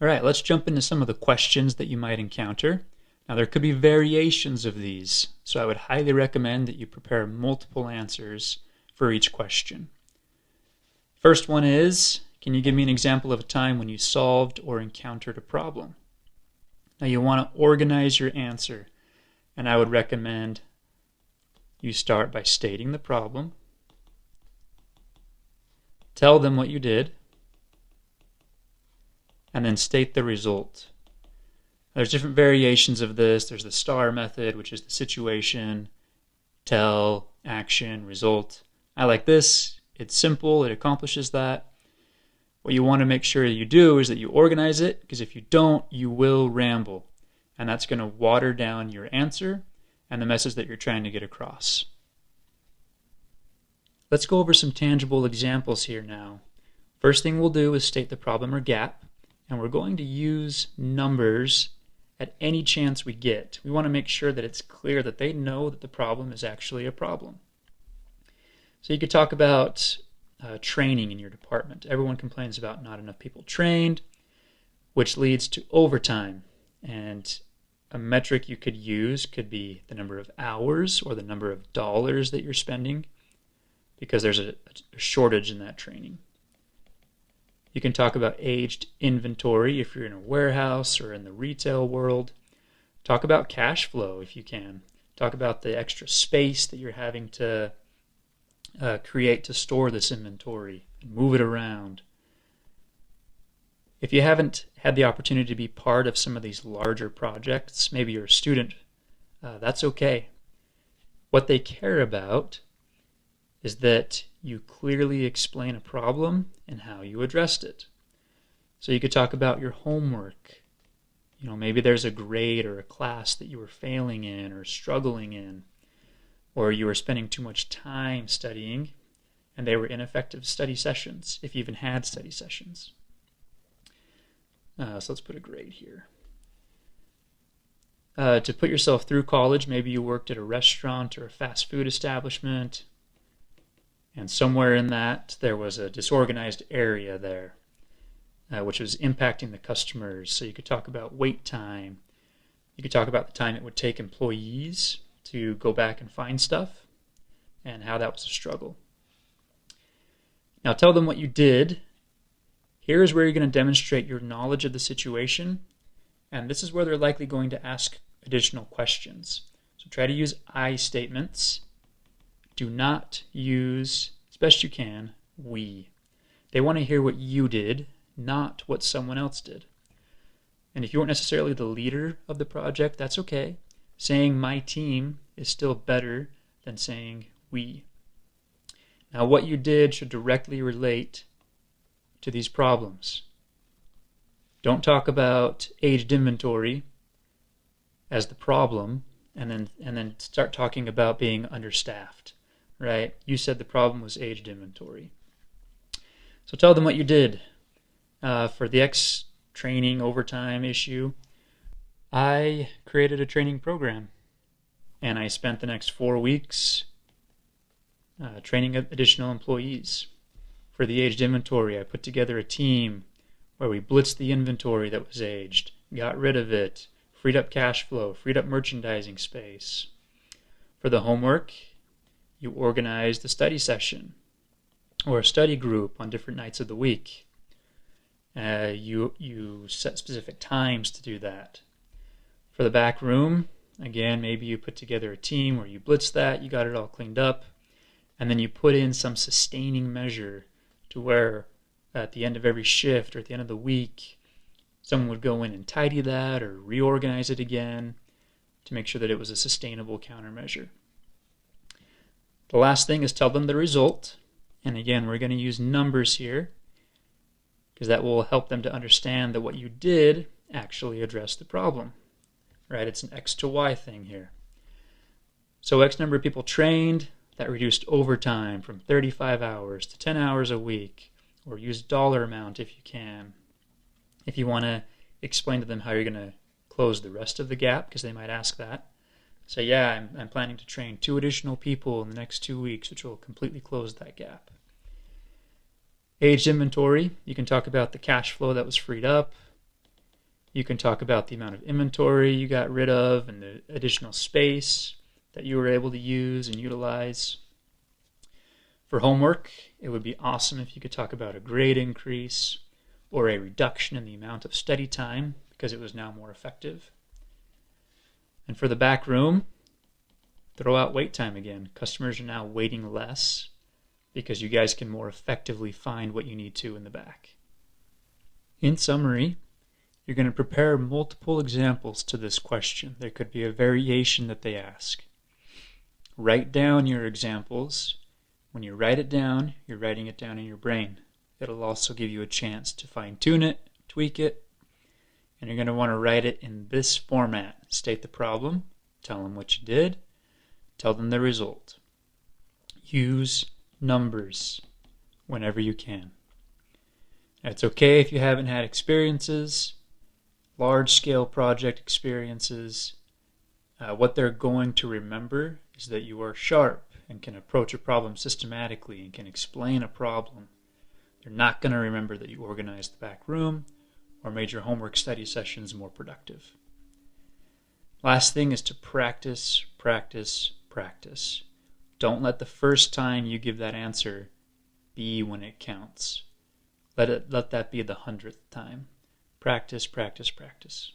All right, let's jump into some of the questions that you might encounter. Now, there could be variations of these, so I would highly recommend that you prepare multiple answers for each question. First one is, can you give me an example of a time when you solved or encountered a problem? Now, you want to organize your answer, and I would recommend you start by stating the problem, tell them what you did, and then state the result. There's different variations of this. There's the STAR method, which is the situation, tell, action, result. I like this. It's simple. It accomplishes that. What you want to make sure you do is that you organize it, because if you don't, you will ramble. And that's going to water down your answer and the message that you're trying to get across. Let's go over some tangible examples here now. First thing we'll do is state the problem or gap. And we're going to use numbers at any chance we get. We want to make sure that it's clear that they know that the problem is actually a problem. So you could talk about training in your department. Everyone complains about not enough people trained, which leads to overtime. And a metric you could use could be the number of hours or the number of dollars that you're spending, because there's a shortage in that training. You can talk about aged inventory if you're in a warehouse or in the retail world. Talk about cash flow if you can. Talk about the extra space that you're having to create to store this inventory and move it around. If you haven't had the opportunity to be part of some of these larger projects, maybe you're a student, that's okay. What they care about is that you clearly explain a problem and how you addressed it. So you could talk about your homework. Maybe there's a grade or a class that you were failing in or struggling in, or you were spending too much time studying and they were ineffective study sessions, if you even had study sessions. So let's put a grade here. To put yourself through college, maybe you worked at a restaurant or a fast food establishment, and somewhere in that there was a disorganized area there, which was impacting the customers. So you could talk about wait time. You could talk about the time it would take employees to go back and find stuff and how that was a struggle. Now tell them what you did. Here's where you're going to demonstrate your knowledge of the situation, and this is where they're likely going to ask additional questions. So try to use I statements. Do not use, as best you can, we. They want to hear what you did, not what someone else did. And if you weren't necessarily the leader of the project, that's okay. Saying my team is still better than saying we. Now, what you did should directly relate to these problems. Don't talk about aged inventory as the problem and then start talking about being understaffed. Right? You said the problem was aged inventory. So tell them what you did. For the X training overtime issue, I created a training program, and I spent the next 4 weeks training additional employees. For the aged inventory, I put together a team where we blitzed the inventory that was aged, got rid of it, freed up cash flow, freed up merchandising space. For the homework, you organized a study session or a study group on different nights of the week. You set specific times to do that. For the back room, again, maybe you put together a team where you blitzed that, you got it all cleaned up, and then you put in some sustaining measure to where at the end of every shift or at the end of the week, someone would go in and tidy that or reorganize it again to make sure that it was a sustainable countermeasure. The last thing is tell them the result. And again, we're going to use numbers here because that will help them to understand that what you did actually addressed the problem. Right? It's an X to Y thing here. So X number of people trained, that reduced overtime from 35 hours to 10 hours a week, or use dollar amount if you can. If you want to explain to them how you're going to close the rest of the gap, because they might ask that. Say, yeah, I'm planning to train 2 additional people in the next 2 weeks, which will completely close that gap. Aged inventory, you can talk about the cash flow that was freed up. You can talk about the amount of inventory you got rid of and the additional space that you were able to use and utilize. For homework, it would be awesome if you could talk about a grade increase or a reduction in the amount of study time because it was now more effective. And for the back room, throw out wait time again. Customers are now waiting less because you guys can more effectively find what you need to in the back. In summary, you're going to prepare multiple examples to this question. There could be a variation that they ask. Write down your examples. When you write it down, you're writing it down in your brain. It'll also give you a chance to fine-tune it, tweak it, and you're going to want to write it in this format. State the problem, tell them what you did, tell them the result. Use numbers whenever you can. It's okay if you haven't had experiences, large-scale project experiences. What they're going to remember is that you are sharp and can approach a problem systematically and can explain a problem. They're not going to remember that you organized the back room or made your homework study sessions more productive. Last thing is to practice, practice, practice. Don't let the first time you give that answer be when it counts. Let that be the 100th time. Practice, practice, practice.